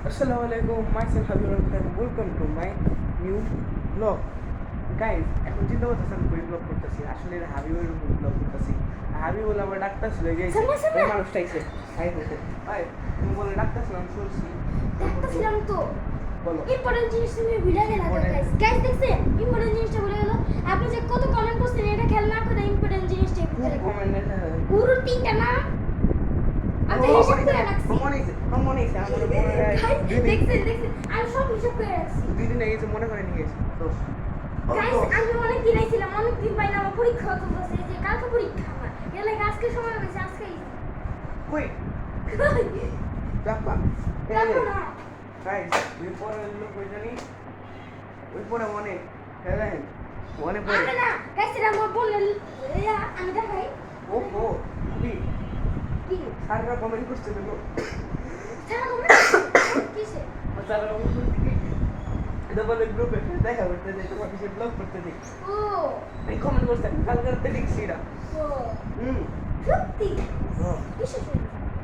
Assalamualaikum, myself Habibur Rahman. Welcome to my new vlog. Guys, এখন চিন্তা করতেছেন কই ব্লগ করতেছি আসলে এটা হাবিবের উপর ব্লগ করতেছি হাবিব বলে আমার ডাক্তার ছিল এই যে এই মানুষটা আইছে হাই হতে ভাই তুমি বলে ডাক্তার ছিল আমি শুনছি ডাক্তারছিলাম তো বলো ইম্পর্টেন্ট জিনিস তুমি ভুলে গেলা গাইস গাইস দেখছেন ইম্পর্টেন্ট জিনিসটা ভুলে গেল আপনি যে কত কমেন্ট করছেন এটা খেয়াল না করে ইম্পর্টেন্ট জিনিসটা ভুলে গেল কমেন্ট পুরো তিনটা না আমি হিসাব করে রাখছি মনে আছে আমার দেখছেন আমি সব হিসাব করে রাখছি দুই দিন আগে মনে করে নিয়ে গেছি দোষ গাইস আমি অনেক দিন আইছিলাম অনেক দিন পাইলাম আমার পরীক্ষা চলতেছে যে কালকে পরীক্ষা আমার এর লাগে আজকে সময় হয়েছে আজকে কই জাপা দেখো না গাইস ওই পরে লোক কই জানি ওই পরে মনে দেখেন মনে পড়ে আমি না গাইস এটা আমার বোনের আমি দেখাই ওহো কি কি সারা কমেন্ট করতে দেবো সারা কমেন্ট কিসে সারা কমেন্ট করতে কি এটা বলে গ্রুপে দেখা করতে দেই তোমার কিছু ব্লগ করতে দেই ও এই কমেন্ট করতে কাল করতে লিখছি এটা ও সত্যি কিসে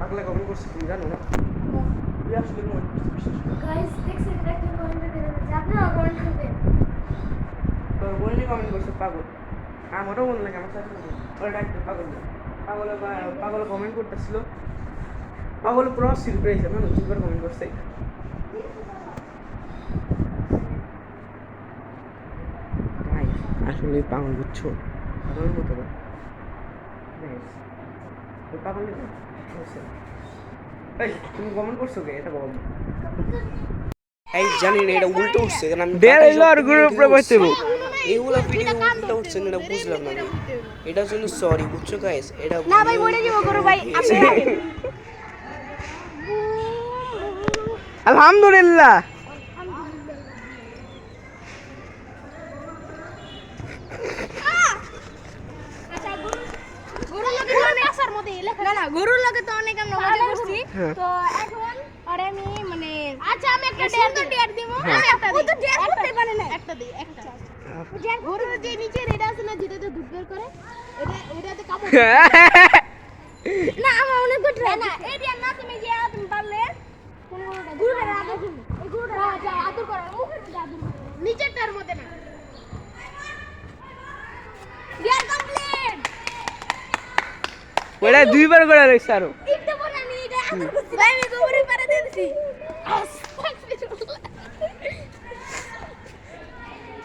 পাগলা কমেন্ট করছে তুমি জানো না তুই আসলে কমেন্ট করছিস বিশ্বাস কর গাইস দেখছেন দেখতে কমেন্ট করে আপনারা কমেন্ট করবেন তোর বললি কমেন্ট করছে পাগল আমারও মনে লাগে আমার সাথে ওরা একটা পাগল না পাগল কমেন্ট করতেছিল পাগল পুরো সিলপ্রাইজ আমি নতুন করে কমেন্ট করছে আসলে পাগল বুঝছো পাগলের মতো না পাগল এই তুমি কমেন্ট করছো কে এটা বল এই জানি না এটা উল্টো উঠছে কারণ আমি দেড় গ্রুপ প্রবর্তে এইগুলা ভিডিও উল্টো উঠছে না বুঝলাম না এটার জন্য সরি বুঝছো গাইস এটা না ভাই বলে দিব করো ভাই আপনি আলহামদুলিল্লাহ গরুর লগে তো অনেক আমরা মজা করছি তো এখন আর আমি মানে আচ্ছা আমি একটা ডেয়ার দিব আমি একটা ও তো ডেয়ার করতে পারে না একটা দিই একটা গরুর যে নিচে রেডা আছে না যেটাতে দুধ বের করে এটাতে কামড় না আমার অনেক গুড না এই ডেয়ার না তুমি যে তুমি পারলে কোন গরুটা আদর করবে এই গরুটা যা আদর করে মুখের মধ্যে আদর করে নিচেরটার মধ্যে না ডেয়ার কমপ্লিট ওটা দুইবার করে রইছে আরো ইতে বলা নি এটা আদর করছি ভাই আমি গোবরে পারে দিয়েছি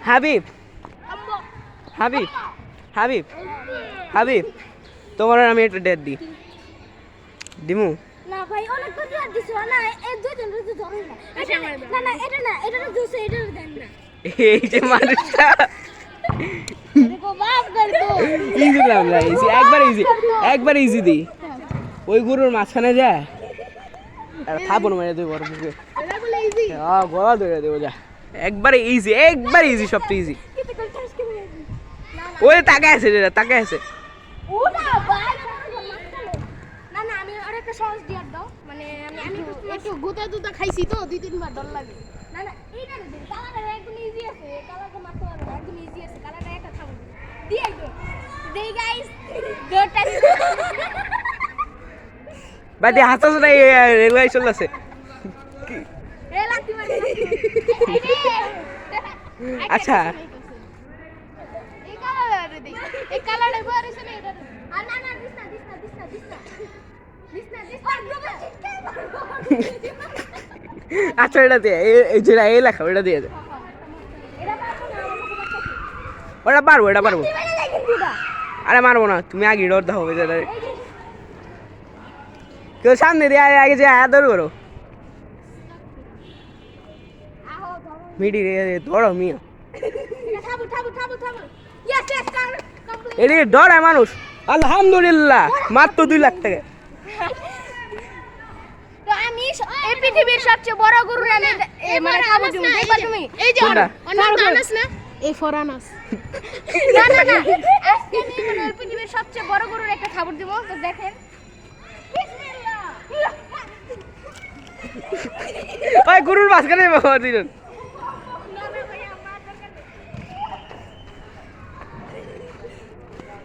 হাবিব আম্মা হাবিব হাবিব হাবিব তোমার আমি একটা ডেট দিই দিমু না ভাই অনেক কথা দিছো না এই দুজন রুজু ধরে না এটা না এটা না দুসে এটা দেন না এই যে মানুষটা দেখো বাপ কর দো ইজি লাগলা ইজি একবার ইজি দি ওই গরুর মাঝখানে যায় আর খাবো না মেরে দেবো বড় বুকে এটা বলে ইজি হ্যাঁ গলা ধরে দেবো যা একবার ইজি সবচেয়ে ইজি কিতে কল চাষ করে ওই তাকে আছে ও না ভাই না আমি আরেকটা সহজ দিয়ার দাও মানে আমি একটু গুতা খাইছি তো দুই তিনবার ডর লাগে না এইটা দিন কালারটা একদম ইজি আছে কালারটা মারতে পারবে একদম ইজি আছে কালারটা একটা থামো দিই গো দেই গাইস গোটা বাদে হাসা শুনা রেলওয়ে চলছে এ লাতি মারি আচ্ছা এই কালারটা বারিস না এটা না দিস না আচ্ছা এটা দিয়ে এই যেটা এই লেখা ওটা দিয়ে দে ওটা পারবো আরে মারবো না তুমি আগে ডর দাও হবে যেটা কেউ সামনে দিয়ে আগে যে আদর করো মিডি ধরো মিয়া এদিকে ডরায় মানুষ আলহামদুলিল্লাহ মাত্র 2 লাখ টাকা তো আমি এই পৃথিবীর সবচেয়ে বড় গরু আমি মানে খাবো তুমি দেখবা তুমি এই যে আনাস না এই ফরানাস না আজকে আমি মানে এই পৃথিবীর সবচেয়ে বড় গরুর একটা খাবার দেব তো দেখেন বিসমিল্লাহ ওই গরুর মাঝখানে বাবা দিলেন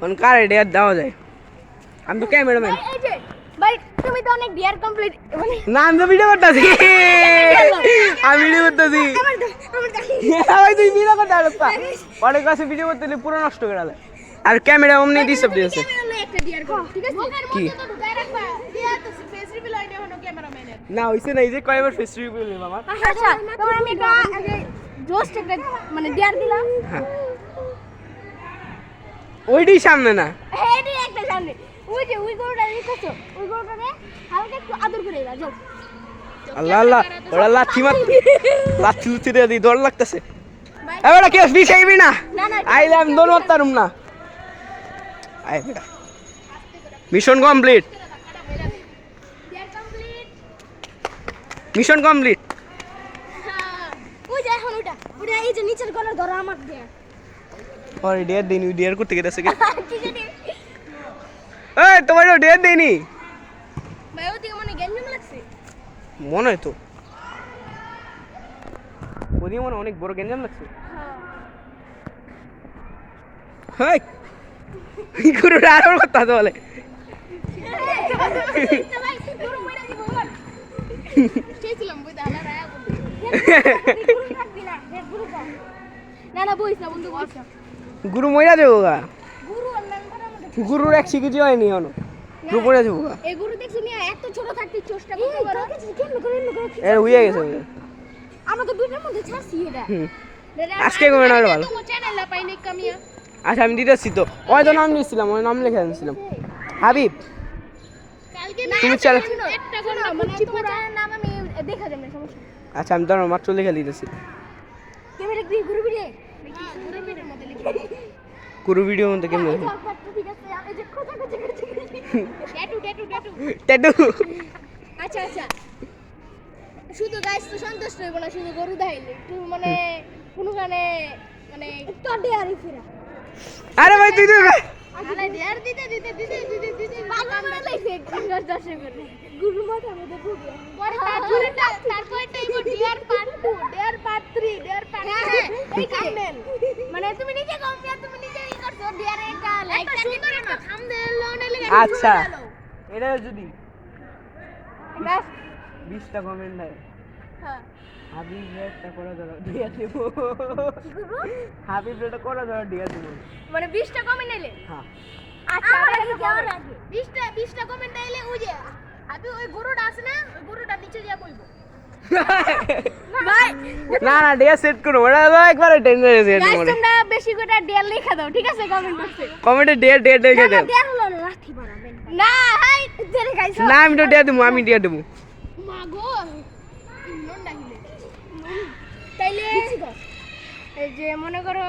কোন কার আইডিয়া দেওয়া যায় আমি তো ক্যামেরাম্যান এই যে ভাই তুমি আমি তো অনেক ডিয়ার কমপ্লিট মানে না আমি তো ভিডিও করতেছি আমি ভিডিও করতেছি ভাই তুই ভিডিও করতে পারছ অনেক কাছে ভিডিও করতে পুরো নষ্ট করে আলে আর ক্যামেরা অমনি ডিস্টার্ব দিয়েছে একটা ডিয়ার কর ঠিক আছে কি তো ঢুকায় রাখবা দিয়া তো ফেস রিভিল হয়নি এখনো ক্যামেরাম্যানের না হইছে না এই যে কয়বার ফেস রিভিউ নিলাম আমার আচ্ছা তোমার আমি একটা জোস্ট একটা মানে ডিয়ার দিলাম হ্যাঁ ওইটাই সামনে না এইটাই একটা সামনে ওই যে ওই গরুটা দেখছো ওই গরুটারে হালকা একটু আদর করে দাও যাও আল্লাহ আল্লাহ ওরা লাথি লুচি দিয়ে দিই দৌড় লাগতেছে এবারে কেউ পিছাইবি না না না আইলে আমি দৌড় মারতাম না আয় বেটা mission complete dear complete mission complete ওই যে এখন ওটা ওটা এই যে নিচের গলার ধরো আমার দিয়ে ওরে ডিয়ার দেইনি ডিয়ার করতে গেছে কি কি জানি এই তোমার ডিয়ার দেইনি ভাই ওদিকে মনে গেঞ্জাম লাগছে মনে হয় তো ওদিকে মনে অনেক বড় গেঞ্জাম লাগছে হ্যাঁ হাই গুরু আর কথা তো বলে ভাই গরু মরে দিব বল চেয়েছিলাম বই দাদা রায়া বল না না বইস না বন্ধু বইস না গুরু মইরা দেবো গা গুরু অনলাইন করার মধ্যে গুরুর এক শিখেছি হয়নি এখনো গুরু পড়ে দেবো গা এই গুরু দেখছ মিয়া এত ছোট থাকতে চেষ্টা করতে পারো কেন করে এর হইয়া গেছে আমাকে দুইটার মধ্যে ছাড়ছি এটা হুম আজকে কমে না ভালো তোমার চ্যানেল পাইনি কামিয়া আচ্ছা আমি দিতেছি তো ওই তো নাম দিয়েছিলাম ওই নাম লিখে আনছিলাম হাবিব কালকে তুমি চ্যানেল একটা করে মানে তোমার চ্যানেল নাম আমি দেখা দেব না সমস্যা আচ্ছা আমি তো মাত্র লিখে দিতেছি ক্যামেরা কি গুরু ভিডিও সুন্দর ভিডিওর মধ্যে লিখে গুরু ভিডিও মধ্যে কেমন ঠিক আছে এই যে খোঁজা খোঁজা করছি ট্যাটু ট্যাটু ট্যাটু ট্যাটু আচ্ছা আচ্ছা শুধু গাইস তো সন্তুষ্ট হইব না শুধু গরু দেখাইলে একটু মানে কোনো গানে মানে একটু ডেয়ারি ফিরা আরে ভাই তুই তুই আরে ডেয়ার দিতে দিতে দিতে দিতে দিতে পাগল হয়ে লাগছে গাঙ্গার দশে করে গুরু মাথা মধ্যে ঢুকে তারপরটা এই dare part 2 dare part 3 dare part এই থাম্বনেল মানে তুমি নিজে কম্পিয়া তুমি নিজে ই করছো ডেয়ার একটা লাইক সুন্দর একটা থাম্বনেল লোনে লাগে আচ্ছা এটা যদি গাইস 20টা কমেন্ট দেয় হ্যাঁ হাবিব একটা করে ধরো দিয়া দেব হাবিব এটা করে ধরো দিয়া দেব মানে 20টা কমেন্ট এলে হ্যাঁ আচ্ছা আমরা কি কেমন লাগে 20টা কমেন্ট আইলে ওই যে আমি ওই গরুটা আছে না ওই গরুটা নিচে দিয়া কইবো ভাই না না ডিয়া সেট করো ওটা তো একবারে টেনশন আছে গাইস তোমার তোমরা বেশি করে ডিয়ার লেখা দাও ঠিক আছে কমেন্ট বক্সে কমেন্টে ডিয়া ডিয়া লিখে দাও ডিয়ার হলো না লাঠি বানাবেন না হাই জেরে গাইস না আমি তো ডিয়া দেবো আমি ডিয়া দেবো মাগো নন ডাকিলে তাইলে এই যে মনে করো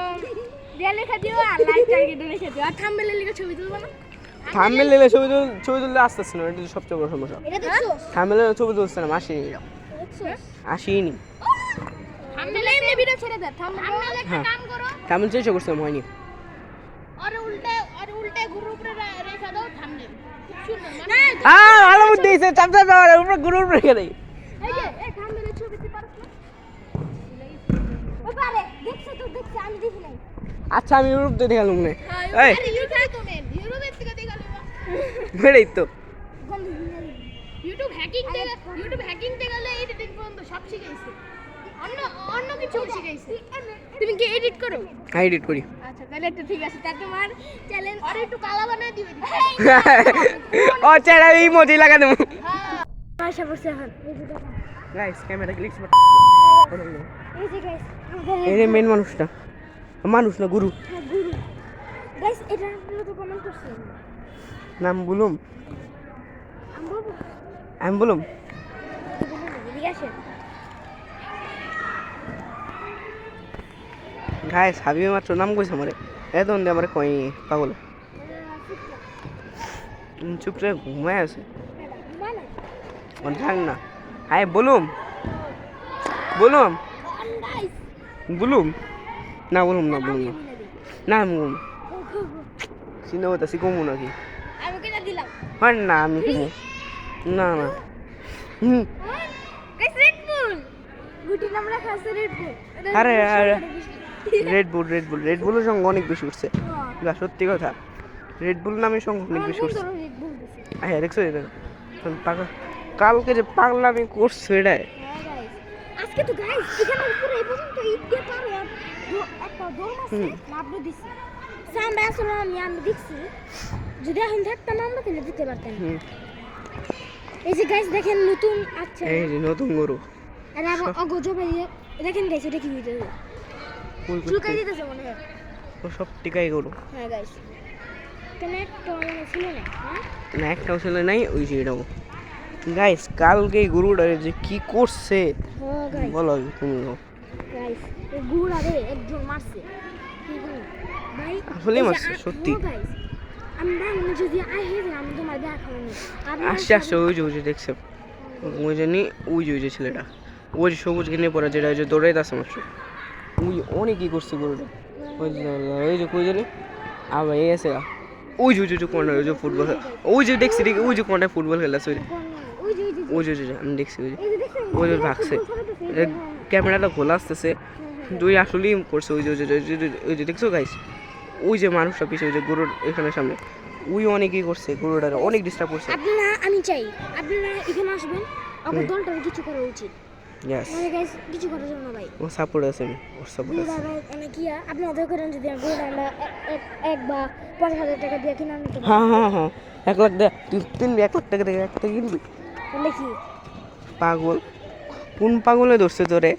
ডিয়ার লেখা দিও আর লাইক টার্গেট লেখা দিও আর থাম্বনেলে লিখে ছবি তুলবো না থাম্বনেল নিলে ছবি তুললে আসতেছে না এটা সবচেয়ে বড় সমস্যা এটা দেখছো থাম্বনেলে ছবি তুলছে না আসেনি দেখছো আসেনি থাম্বনেলে এমনি ভিডিও ছেড়ে দাও থাম্বনেলে একটা হ্যাঁ। কাম করো থাম্বনেল চেষ্টা করছিলাম হয়নি আর উল্টে গ্রুপ রে রেখা দাও থাম্বনেল খুব সুন্দর মানে ভালো বুদ্ধি দিয়েছে চাপটা দেওয়ার উপরে গুরুর রেখে দেয় এই যে এই থাম্বনেলে ছবি দিতে পারছ না ও পারে দেখছো তো দেখছো আমি দেখি নাই আচ্ছা আমি ইউরোপ দিয়ে দেখালাম না এই আরে ইউটিউবে তো নেন ইউটিউবের থেকে দেখালো বেড়েই তো ইউটিউব হ্যাকিং তে গেলে এডিটিং পর্যন্ত সব শিখাইছে অন্য কিছু শিখাইছে তুমি কি এডিট করো হ্যাঁ এডিট করি আচ্ছা তাহলে তো ঠিক আছে তা তোমার চ্যানেল আর একটু কালা বানায় দিও ও চেহারা এই মোজি লাগা দেবো আশা করছি এখন গাইস ক্যামেরা ক্লিক এই যে গাইস এই যে মেন মানুষটা মানুষ না গুরু গুরু গাইস এটা আপনারা তো কমেন্ট করছেন নাম বলুম আমি বলবো আমি বলুম এদিকে আসেন গাইস হাবিবে মাত্র নাম কইছে আমারে এত দে আমারে কই পাগল চুপ রে ঘুমায় আছে মন থাক না হাই বলুম বলুম না বলুম না না আমি বলুম চিন্তা করতেছি কমু নাকি আমি কেন দিলাম হয় না আমি কমু না না গাইস রেড বুল গুটি নাম লেখা আছে রেড বুল আরে রেড বুলের সঙ্গে অনেক বেশি উঠছে না সত্যি কথা রেড বুল নামের সঙ্গে অনেক বেশি উঠছে হ্যাঁ দেখছো এটা কালকে যে পাগলামি করছে এটাই হ্যাঁ গাইস আজকে তো গাইস এখানে উপরে এই পর্যন্ত ঈদ দিয়ে পারে একটা দৌড় আছে নাবড়ে দিছি সামনে আসলে আমি দেখছি যদি এখন থাকতাম আমরা তাহলে দিতে পারতাম এই যে গাইস দেখেন নতুন আচ্ছা এই যে নতুন গরু আর আবার অগজো ভাই দেখেন গাইস এটা কি হইতেছে চুলকাই দিতেছে মনে হয় ও সব টিকাই গরু হ্যাঁ গাইস কেন একটা মানে ছিল না হ্যাঁ না একটাও ছেলে নাই ওই যে এটাও গাইস কালকে এই গরুটা যে কি করছে হ্যাঁ গাইস বলো তুমি গাইস এই গুড়া রে একজন মারছে কি গুড় ভাই আসলে মারছে সত্যি গাইস আমরা মানে যদি আই হে আমি তোমার দেখাবো না আস্তে আস্তে ওই যে দেখছে ওই জানি ওই যে ছেলেটা ওই যে সবুজ কিনে পড়া যেটা ওই যে দৌড়াইতে আসে মাত্র ওই অনেকই করছে গরুটা ওই যে কই জানি আবার এই আছে ওই যে কোনটা ওই যে ফুটবল ওই যে দেখছি ওই যে কোনটা ফুটবল খেলাছে ওই যে আমি দেখছি ওই যে ভাগছে ক্যামেরাটা খোলা আসতেছে তুই আসলেই করছে ওই যে দেখছো গাইস ওই যে মানুষটা পিছিয়ে ওই যে গরুর এখানে সামনে ওই অনেকই করছে গরুটার অনেক ডিস্টার্ব করছে আপনারা আমি চাই আপনারা এখানে আসবেন আমার দলটার কিছু করা উচিত ইয়েস মানে গাইস কিছু করার জন্য ভাই ও সাপোর্ট আছে ওর সাপোর্ট আছে অনেক ইয়া আপনি অর্ডার করেন যদি আমরা এক বা 50,000 টাকা দিয়ে কিনে আনতে হ্যাঁ 1 লাখ দেয় তুই 1 লাখ টাকা দিয়ে একটা কিনবি দেখি পাগল কোন পাগলে ধরছে তোরে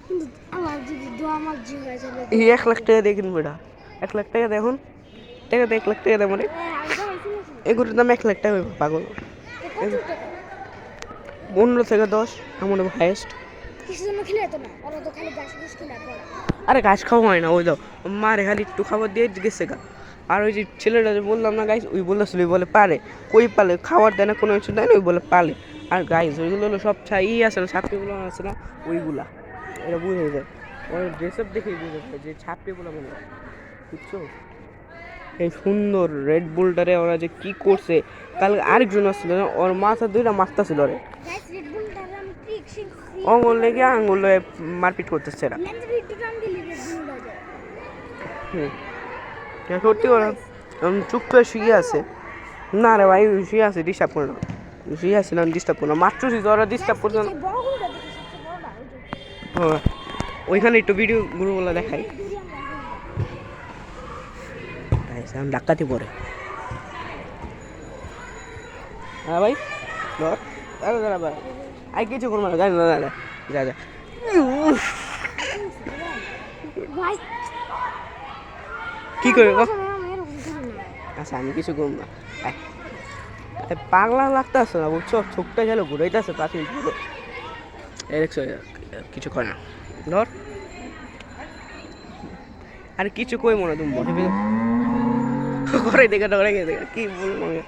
কিন্তু আমার যদি দোয়া আমার জি হয়ে যাবে এই 1 লাখ টাকা দিয়ে কিনবি এটা 1 লাখ টাকা দেখুন টাকা দে 1 লাখ টাকা দে মানে এগুলোর দাম 1 লাখ টাকা হইব পাগল 15 থেকে 10 আমার হাইয়েস্ট কিছু জন্য খেলে তো না ওরা তো খালি গাছ গাছ কিনা পড়া আরে গাছ খাওয়া হয় না ওই দাও মারে খালি একটু খাবার দিয়ে গেছে গা আর ওই যে ছেলেটা যে বললাম না গাইস ওই বলতেছিল ওই বলে পারে কই পালে খাবার দেয় না কোনো কিছু দেয় না ওই বলে পালে আর গাইস ওইগুলো হলো সব ছাই আছে না ছাপড়িগুলো আছে না ওইগুলা এটা বুঝে যায় ওই ড্রেস আপ দেখেই বুঝে যায় যে ছাপড়িগুলো মনে হয় বুঝছো এই সুন্দর রেড বুলটারে ওরা যে কি করছে কালকে আরেকজন আসছিল না ওর মাথা দুইটা মারতেছিল রে গাইস রেড বুল তার আমি ট্রিক শিখছি আঙুল লেগে আঙুল মারপিট করতেছে এরা লেন্সের একটু টান দিলে রেড বুল যায় সত্যি করে চুপ করে শুয়ে আছে না রে ভাই শুয়ে আছে ডিস্টার্ব করে না শুয়ে আছে না ডিস্টার্ব করে না মাত্র ওরা ডিস্টার্ব করছে না বড় গুলোটা দেখি সবচেয়ে বড়টা ওই যে হ্যাঁ ওইখানে একটু ভিডিও গুলোগুলো দেখাই আমি ডাক্তারটি পরে হ্যাঁ ভাই ধর আরে দাঁড়া ভাই আই কিছু করবো না জানি না দাঁড়া যা ভাই কি করে গো আমি এরকম করি না আচ্ছা আমি কিছু করবো না পাগলা লাগতে আসছে না বুঝছো চোখটা গেল ঘুরাইতেছে 5 মিনিট হলো দেখছো কিছু করে না ধর আর কিছু কই মনে তুমি বসে করে দেখে ডরে গেছে কি বলবো আমি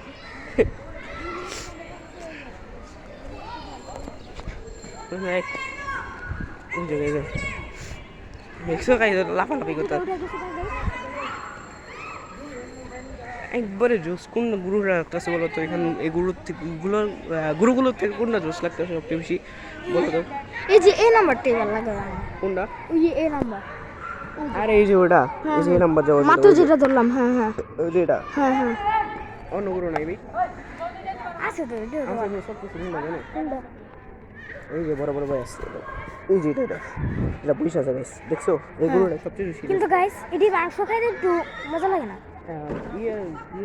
দেখছো কাজ লাফালাফি করতে একবারে জোস কোন গুরুরা লাগতেছে বলো তো এখানে এই গুরুগুলোর থেকে কোনটা জোস লাগতেছে সবচেয়ে বেশি বলো তো এই যে এই নাম্বারটা ভালো লাগে কোনটা ওই যে এই নাম্বার আরে এই যে ওটা এই যে নাম্বার যাওয়া মাত্র যেটা ধরলাম হ্যাঁ ওই যে এটা হ্যাঁ অন্য গুরু নাই ভাই আছে তো এটা আছে সব কিছু না জানো কোনটা এই যে বড় বড় ভাই আছে এই যে এটা পয়সা আছে গাইস দেখছো এই গুরুটা সবচেয়ে বেশি কিন্তু গাইস এটি মাংস খাইতে একটু মজা লাগে না ইয়ে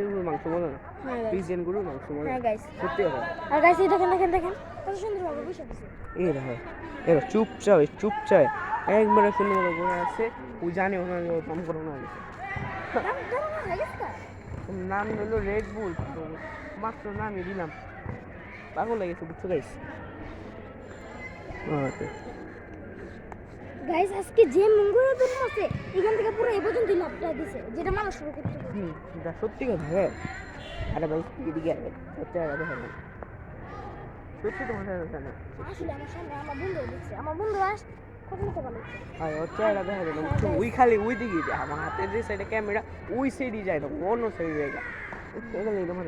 গরুর মাংস মজা না হ্যাঁ পিজিয়ান গরুর মাংস মজা হ্যাঁ গাইস সত্যি কথা আর গাইস এই দেখেন কত সুন্দর ভাবে বসে আছে এই দেখো এরা চুপচাপ একবারে সুন্দর ভাবে বসে আছে ও জানে ওনার নাম করো না নাম হলো রেড বুল মাত্র নামই দিলাম পাগল লেগেছে বুঝছো গাইস গাইস আজকে যে মঙ্গলের দিন আছে এখান থেকে পুরো এই পর্যন্ত লাভটা দিছে যেটা মানুষ শুরু করতে পারে এটা সত্যি কথা হ্যাঁ আরে ভাই এদিকে আয় সত্যি কথা হ্যাঁ সত্যি তো মনে হয় না আসলে আমার সামনে আমার বন্ধু দিচ্ছে আমার বন্ধু কথা বলতে ভালো আর ওর চেহারা দেখা যায় না ওই খালি ওই দিকে যায় আমার হাতের যে সাইডে ক্যামেরা ওই সাইডই যায় না অন্য সাইডে যায় এখানে এই দেখো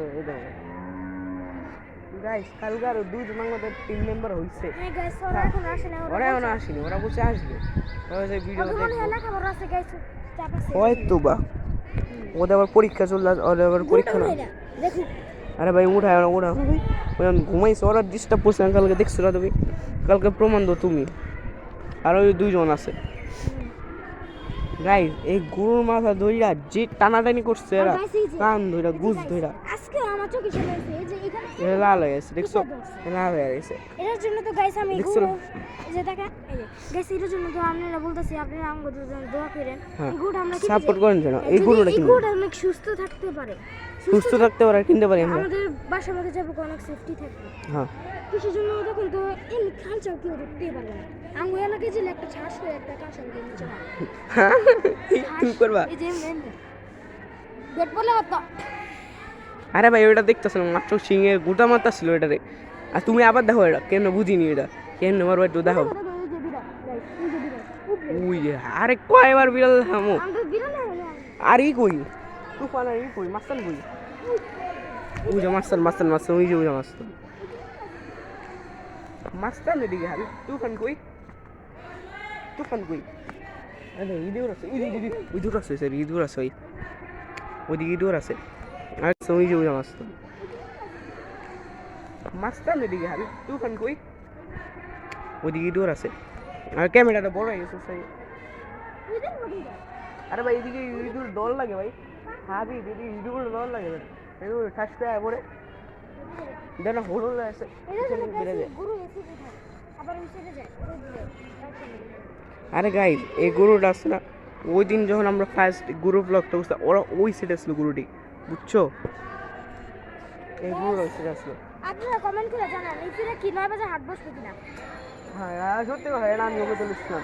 গাইস কালকে আরো 2 জন আমাদের টিম মেম্বার হইছে হ্যাঁ গাইস ওরা এখন আসে না ওরা এখন আসেনি ওরা বসে আসবে ওই যে ভিডিও ওদের মনে দেখবো এলাকা বড় আছে গাইস চাপ আছে হয়তো বা ওদের আবার পরীক্ষা চলছে ওদের আবার পরীক্ষা না দেখো আরে ভাই উঠায় না ওরা ভাই ওই আমি ঘুমাইছি ওরা ডিস্টার্ব করছে কালকে দেখছো না তুমি কালকে প্রমাণ দাও তুমি আর ওই দুইজন আছে গাইস এই গরুর মাথা ধইরা যে টানাটানি করছে এরা কান ধইরা গুজ ধইরা আজকে আমার চোখে চলে এসেছে এই যে এখানে এটা লাল হয়ে গেছে দেখছো লাল হয়ে গেছে এর জন্য তো গাইস আমি দেখছো? এগুলো এই যে দেখা এই যে গাইস এর জন্য তো আপনারা বলতাছি আপনারা আমাদের জন্য দোয়া করেন হ্যাঁ। এই গুড় আমরা কিনতে সাপোর্ট চাই। করেন যেন এই যদি গরুটা এই কিনে গুড় অনেক সুস্থ থাকতে পারে সুস্থ থাকতে পারে আর কিনতে পারি আমরা আমাদের বাসার মধ্যে যাবো অনেক সেফটি থাকবে হ্যাঁ কিসের জন্য তখন তো এমনি খাঁচাও কেউ ধরতে পারবে না আমি এলাকায় যে একটা ছাস করে একটা কাঁচা দিয়ে নিচে মারে। তুমি করবা এই যে গেট বলে কত আরে ভাই ওটা দেখতেছিলাম মাত্র সিংহে গোটা মাথা ছিল এটারে আর তুমি আবার দেখো এটা কেন বুঝিনি এটা কেন মারো একটু দেখো উই আরে কয়বার বিড়াল থামো আর ই কই তুফান আর ই কই মাস্তান কই ওই যে মাস্তান মাস্তান মাস্তান ওই যে মাস্তান মাস্তান এদিকে হাবি তুফান কই আরে ইদুর আছে ইদুর আছে স্যার ইদুর আছে ওইদিকে ইদুর আছে আর ওই যে মাস্তান মাস্তান এদিকে হাবি তুফান কই ওইদিকে ইদুর আছে আর ক্যামেরাটা বড় হয়ে গেছে স্যার আরে ভাই এদিকে ইঁদুর দল লাগে ভাই হাবি দিদি ইঁদুর দল লাগে ভাই ইঁদুর ঠাস করে পরে দেন হলো আছে বেড়ে যায় আরে গাইস এই গরুটা আসছে না ওই দিন যখন আমরা ফার্স্ট গরু ব্লগটা বুঝতে ওরা ওই সেটা আসলো গরুটি বুঝছো এই গরুটা সেটা আসলো আপনারা কমেন্ট করে জানান এই ফিরে কি 9 বাজে হাট বসবে কিনা হ্যাঁ সত্যি কথা এটা আমি ওকে বলেছিলাম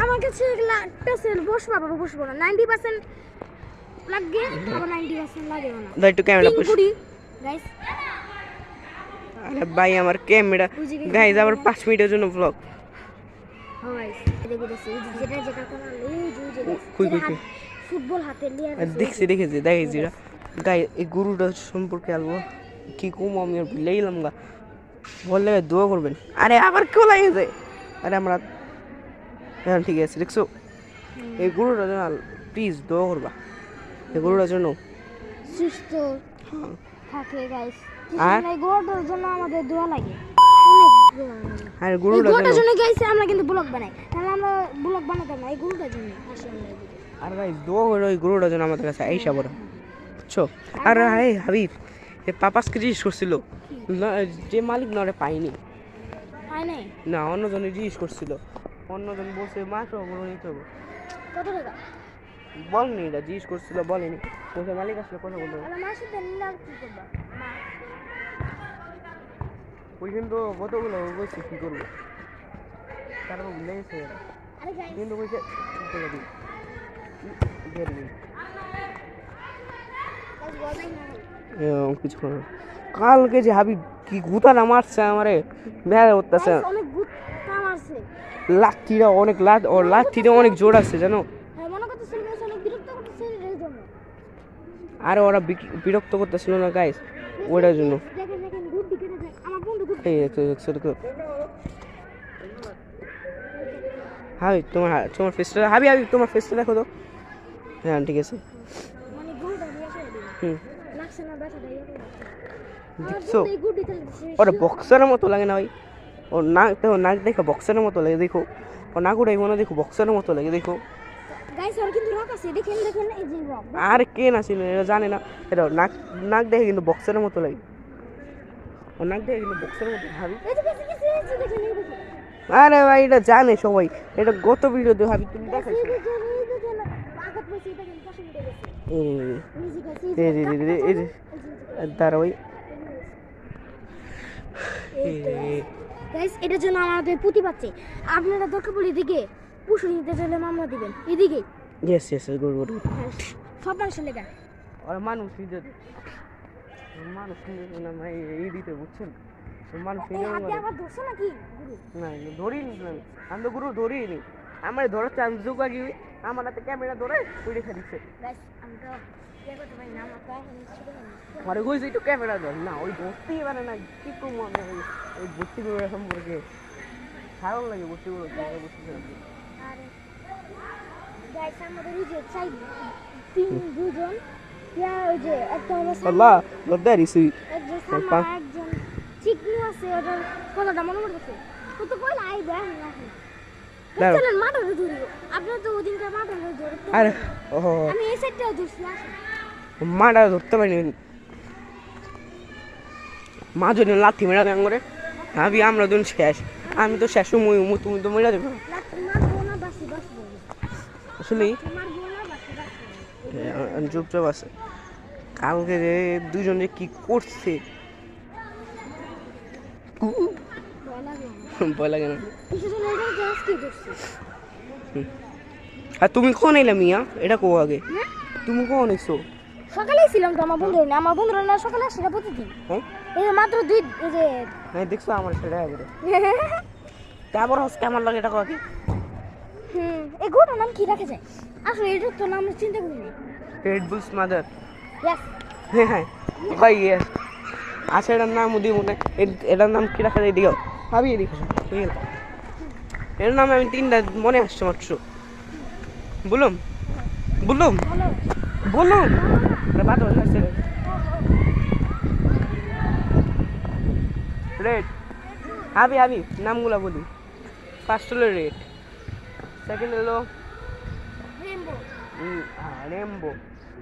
আমার কাছে এগুলা টেসেল বসবো না 90% লাগবে আবার 90% লাগে না দাও একটু ক্যামেরা পুশ গাইস আরে ভাই আমার ক্যামেরা গাইস আবার 5 মিনিটের জন্য ব্লগ গাইস দেখেছি যেটা কোন কই ফুটবল হাতে নিয়ে দেখেছি গাই এই গরুটা সম্পর্কে আলবো কি কম আমি আর ভুলে গেলাম গা বললে দোয়া করবেন আরে আবার কেউ লাগে যায় আরে আমরা হ্যাঁ ঠিক আছে দেখছো এই গরুটার জন্য প্লিজ দোয়া করবা এই গরুটার জন্য সুস্থ থাকে গাইস আর এই গরুটার জন্য আমাদের দোয়া লাগে অনেক দোয়া লাগে আর গরুটার জন্য গাইস আমরা কিন্তু ব্লগ বানাই তাহলে আমরা ব্লগ বানাতাম না এই গরুটার জন্য আসলে আর গাইস দোয়া করো এই গরুটার জন্য আমাদের কাছে আইসা বড় বুঝছো আর হাই হাবিব এ পাপাসকে জিজ্ঞেস করছিল যে মালিক না ওরে পাইনি না অন্যজনে জিজ্ঞেস করছিল অন্যজন বলছে মাসও বড় নিতে হবে কত টাকা বলেনি এটা জিজ্ঞেস করছিল বলেনি বলছে মালিক আসলে কথা বলতে হবে মাসে দেন না কি করবা ওই কিন্তু কতগুলো বলছে কি করবো তারপর ভুলে গেছে আরে গাইস কিন্তু বলছে টাকা দিই কিছু করো কালকে যে হাবি কি গুতাটা মারছে আমারে বেড়া করতেছে অনেক গুতা মারছে লাঠিটা অনেক লাঠিটা অনেক জোর আছে জানো হ্যাঁ মনে করতেছিল অনেক বিরক্ত করতেছে এর জন্য আর ওরা বিরক্ত করতেছিল না গাইস ওটার জন্য দেখেন গুড দিকে দেখেন আমার বন্ধু গুড এই দেখো হাবি তোমার ফেসটা হাবি তোমার ফেসটা দেখো তো হ্যাঁ ঠিক আছে মানে গুড়টা দিয়ে আসে হুম লাগছে না ব্যথাটা ইয়ে করে দেখছো এই গুড দিতে লাগছে ওরা বক্সারের মতো লাগে না ভাই ওর নাক দেখো বক্সারের মতো লাগে দেখো ও নাক উঠাই মনে দেখো বক্সারের মতো লাগে দেখো গাইস আর কিন্তু রক আছে দেখেন এই যে রক আর কে না ছিল এটা জানে না এটা নাক দেখে কিন্তু বক্সারের মতো লাগে ও নাক দেখে কিন্তু বক্সারের মতো ভাবি এই যে দেখেন এই দেখেন আরে ভাই এটা জানে সবাই এটা গত ভিডিওতে ভাবি তুমি দেখাইছো আগত বসে দেখেন পাশে মিটে গেছে এই যে দাঁড়া ভাই গাইস এটার জন্য আমাদের প্রতিবাদ চাই আপনারা দরকার পড়লে এদিকে পুষু নিতে চাইলে মামলা দিবেন এদিকে ইয়েস গুড সব মানুষের লেগা আর মানুষ না ভাই এই দিতে বুঝছেন মানুষ আবার ধরছে নাকি গুরু না ধরি নি আমি তো গুরু ধরি নি আমার ধরার চান্স যোগ আগে আমার হাতে ক্যামেরা ধরে ওই রেখে দিচ্ছে গাইস আমি তো ইয়ে করতে পারি না আমার তো এখন ছোট আরে কইছে একটু ক্যামেরা ধর না ওই বসতেই পারে না কি করবো আমি ওই বস্তিগুলো সম্পর্কে খারাপ লাগে বস্তিগুলো আরে গাইস আমাদের এই যে চাই দুজন ওই যে একটা হলো আল্লাহ দরদা রিসি একজন সামা একজন চিকনু আছে ওটার কথাটা মনে পড়তেছে ও তো কইলা আইবে এখন চলেন মাঠে ধরি আপনার তো ওদিনকার মাঠে ধরে আরে ও আমি এই সাইডটাও ধরছি মাটা ধরতে পারিনি মা যদি লাথি মেরা দেন করে ভাবি আমরা দুজন শেষ আমি তো শেষ তুমি তো মেরা দেবে আসলে চুপচাপ আছে কালকে যে দুজন যে কি করছে ভয় লাগে না আর তুমি কখন এলে মিয়া এটা কো আগে তুমি কখন এসো সকালেই ছিলাম তো আমার বন্ধুরা না সকালে আসে না প্রতিদিন হ্যাঁ এই যে মাত্র দুই এই যে হ্যাঁ দেখছো আমার সেটা আগে তারপর হস কেমন লাগে এটা কো আগে এই গোটার নাম কি রাখা যায় আসলে এটা তো নাম চিন্তা করি না রেড বুলস মাদার ইয়েস হ্যাঁ ভাই ইয়েস আচ্ছা এটার নাম দিব না এটার নাম কি রাখা যায় দিও ভাবি এদিকে ঠিক আছে এর নাম আমি তিনটা মনে আসছে মাত্র বলুম বলুম বলুম বাদ হচ্ছে রেড হাবি হাবি নামগুলো বলি ফার্স্ট হলো রেড সেকেন্ড হলো রেইনবো রেমবো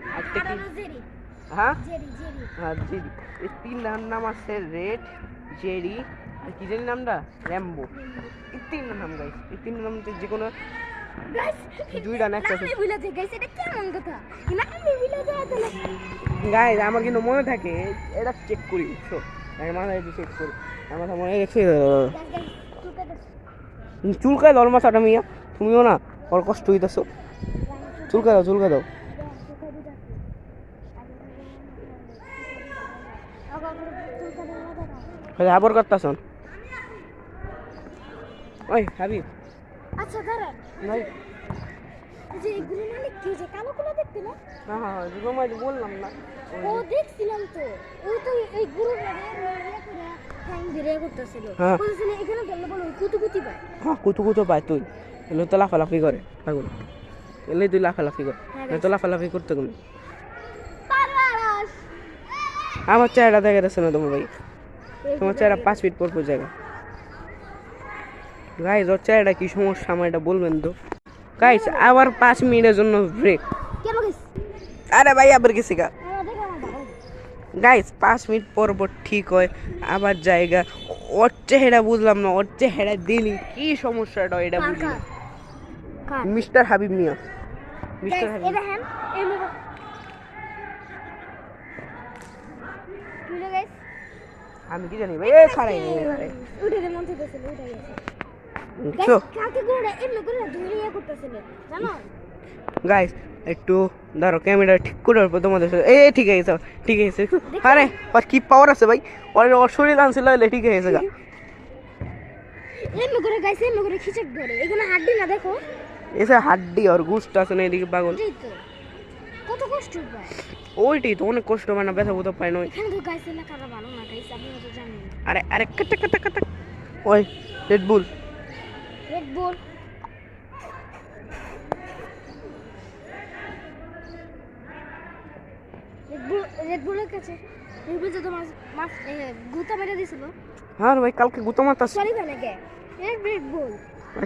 আরেকটা কি জেরি হ্যাঁ জেরি হ্যাঁ জেরি এই তিনটার নাম আছে রেড জেরি আর কি জানি নামটা র্যাম্বো এই তিনটা নাম গাইস এই তিনটা নাম যে কোনো দুইটা না একটা আমি ভুলে যাই গাইস এটা কেমন কথা না আমি ভুলে যাই তাহলে গাইস আমার কিন্তু মনে থাকে এটা চেক করি বুঝছো আমি মাথায় চেক করি আমার মাথা মনে রেখে চুলকায় দর মাথাটা মিয়া তুমিও না ওর কষ্ট হইতেছো চুলকা দাও আবার করতেছ ওই হাবিব আচ্ছা দাঁড়ান ভাই যে এগুলো মানে কি যে কালো কালো দেখতে না হ্যাঁ রুমাই বললাম না ও দেখছিলাম তো ওই তো এই গুরু হ্যাং ধরে করতেছিল হ্যাঁ। বলছিল এখানে ধরলে বলো কুতুকুতি পায় হ্যাঁ কুতু পায় তুই এলে তো লাফালাফি করে পাগল এলে তুই লাফালাফি কর তো লাফালাফি করতে কোনো আমার চেহারা দেখা যাচ্ছে না তোমার ভাই তোমার চেহারা 5 ফিট পর জায়গা গাইস ওর চেহারা কি সমস্যা আমার এটা বলবেন তো গাইস আবার 5 মিনিটের জন্য ব্রেক কেন গাইস আরে ভাই আবার গেছি গা আমাদের আমার ভালো গাইস 5 মিনিট পর ঠিক হয় আবার জায়গা ওর চেহারা বুঝলাম না ওর চেহারা দিলি কি সমস্যাটা এটা বুঝি না মিস্টার হাবিব মিয়া মিস্টার হাবিব এটা হ্যাঁ এই মুখ তুলে গাইস আমি কি জানি ভাই এই খারাই উঠে দে মন থেকে উঠে গেছে তো কাকে করে এমনি করে ধরে করতেছিল জানো গাইস একটু ধরো ক্যামেরা ঠিক করে তোমাদের ঠিক আছে আরে আর কি পাওয়ার আছে ভাই ওর শরীর আনছিল ঠিক আছে গা এমনি করে গাইস এমনি করে খিচক ধরে এখানে হাড্ডি না দেখো এসে হাড্ডি আর গুস্ট আছে না এদিকে পাগল কত কষ্ট পায় ওইটাই তো অনেক কষ্ট পায় না ব্যথা বোধ পায় না এখানে তো গাইস এর কাটা ভালো না গাইস আপনি তো জানেন আরে কাটা ওই রেড বুল রেড বুলের কাছে রেড বুল তো মাছ গুতা মেরে দিছিল হ্যাঁ ভাই কালকে গুতা মারতাস সরি কেন কে রেড বুল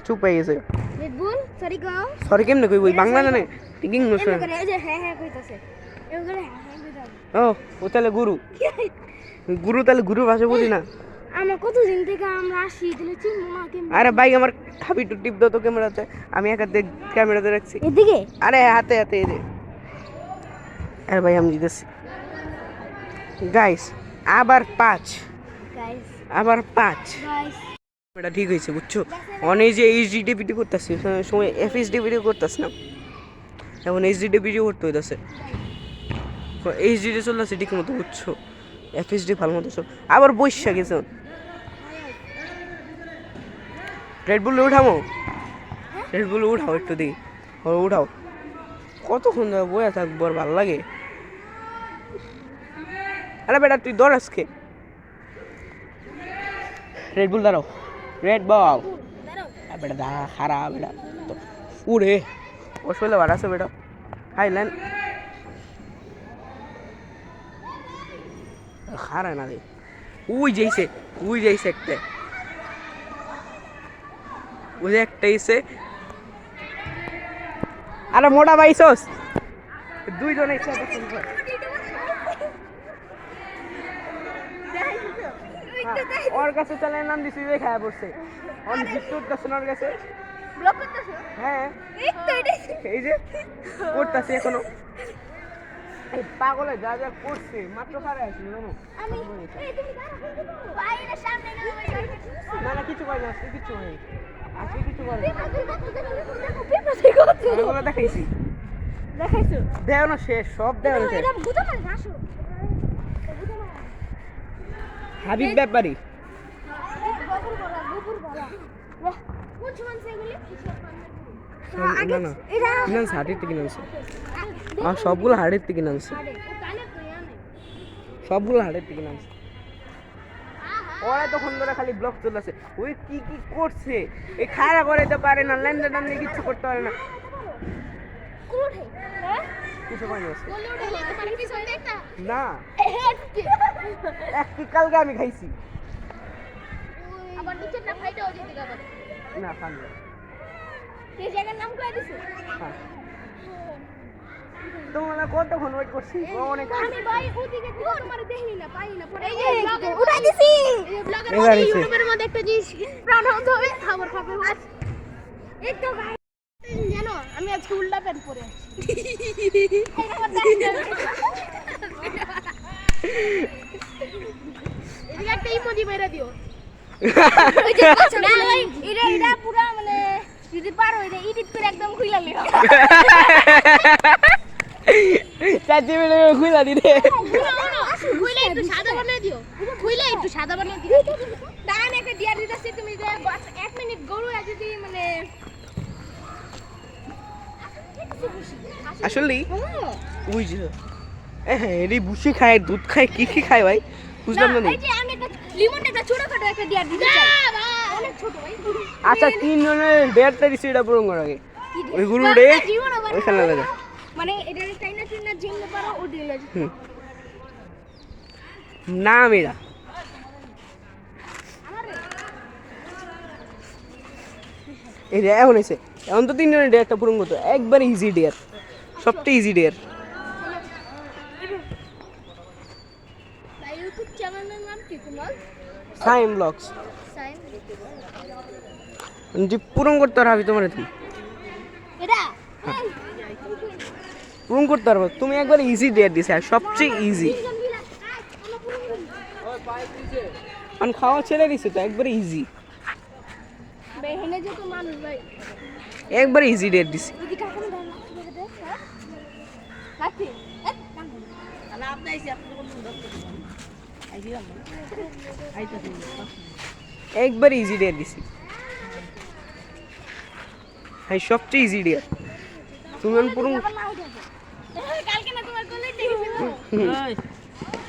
চুপ হয়ে গেছে রেড বুল সরি গাও সরি কেমনে কইবই বাংলা জানে ঠিক ইংলিশ এমন করে এই যে হ্যাঁ কইতাছে এমন করে হ্যাঁ কইতাছে ও তাহলে গুরু তাহলে গুরু ভাষা বুঝি না আমরা কত দিন থেকে আমরা আসি তাহলে চিনবো না কেমন আরে ভাই আমার হাবি টু টিপ দাও তো ক্যামেরাতে আমি এক হাতে ক্যামেরাতে রাখছি এদিকে আরে হাতে এই যে আরে ভাই আমি জিতেছি গাইস আবার 5 গাইস এটা ঠিক হয়েছে বুঝছো অনেক যে এইচডি ভিডিও করতেছি সময় এফএসডি ভিডিও করতেছি না এখন এইচডি ভিডিও করতে হইতাছে এইচডি চলতেছে ঠিক মতো বুঝছো এফএসডি ভালো মতো আবার বৈশা গেছে রেড বুল উঠাও একটু দিই উঠাও কতক্ষণ ধরে বয়ে থাকবো আর ভালো লাগে আরে বেটা তুই দৌড় আজকে রেড বুল দাঁড়াও রেড বল বেটা দাঁড়া খারাপ বেটা উড়ে ও শৈলে বাড়াছে বেটা হাইল্যান্ড হারায় না রে ওই যাইছে একটা ওই যে একটা এসে আরে মোটা পাইছস দুইজন একসাথে ওর কাছে চলে নাম দিছি ওই খায়া পড়ছে অন জিত করতেছ না ওর কাছে ব্লক করতেছ হ্যাঁ এই তো এটাই এই যে করতেছে এখনো এই পাগলে যা যা করছে মাত্র খারে আছে জানো আমি এই তুমি দাঁড়াও বাইরে সামনে না ভাই না না কিছু কই না কিছু নাই আজকে কিছু করে না দেখাইছি দেখাইছো দেও না শেষ সব দেও না শেষ এটা গুতা মার আসো হাবিব ব্যাপারী গোপুর বলা কোন মান সেগুলি না না কিনান হাড়ির থেকে কিনানছে আর সবগুলো হাড়ির থেকে কিনানছে সবগুলো হাড়ির থেকে কিনানছে ওরা তখন ধরে খালি ব্লক চলতেছে ওই কি কি করছে এই খাড়া করাইতে পারে না ল্যান্ডে টান্ডে কিছু করতে পারে না কিছু পাই না এক কালকে আমি খাইছি আবার নিচে না ফাইটাও যেতে গাবার না খান না এই জায়গার নাম কই দিছো তোমরা কতক্ষণ ওয়েট করছি অনেক আমি ভাই ওদিকে থেকে তোমারে দেখিনি না পাই না পরে এই যে ব্লগার উঠাই দিছি এই ব্লগার এবার এসে। ইউটিউবের মধ্যে একটা জিনিস প্রাণ হতে হবে খবর খাবে এই তো ভাই জানো আমি আজকে উল্টা প্যান্ট পরে আছি এদিকে একটা ইমোজি মেরে দিও ওই যে না ভাই এটা পুরো মানে যদি পারো এটা এডিট করে একদম খুইলা লিও চাচি মিলে খুইলা দি রে খুইলা একটু সাদা বানিয়ে দিও খুইলা একটু সাদা বানিয়ে দিও দান একটা ডিয়ার দিতেছি তুমি যে 1 মিনিট গরু যদি মানে আসলে ওই যে হ্যাঁ এরি বুসি খায় দুধ খায় কি কি খায় ভাই বুঝলাম না এই যে আমি একটা লিমন একটা ছোটখাটো একটা ডিয়ার দিতে চাই অনেক ছোট ভাই আচ্ছা তিন জনের ডেটটা দিছি এটা পূরণ করা আগে ওই গুরু ডে ওইখানে লাগা মানে এটা চাইনা চাইনা জিম পারো ও দিলে না মেরা এই রে এখন এসে এখন তো তিন জনের ডেটটা পূরণ করতো একবার ইজি ডেয়ার সবচেয়ে ইজি ডেয়ার ইউটিউব চ্যানেলের নাম কি তোমার সাইম ব্লগস সাইন যে পূরণ করতে পারবি তোমার তুমি এটা পূরণ করতে পারবো তুমি একবার ইজি ডেয়ার দিছে আর সবচেয়ে ইজি কারণ খাওয়া ছেড়ে দিছে তো একবার ইজি বেহেনে যে তো মানুষ ভাই একবার ইজি ডেয়ার দিছে যদি কাকুন দাও না দে হাতি আলা আপনি আইছি আপনি কোন আইছি আইতাছি একবার ইজি ডেয়ার দিছি হাই সবচেয়ে ইজি ডেয়ার তুমি পূরণ কালকে না তোমার কোলে দেখেছি এই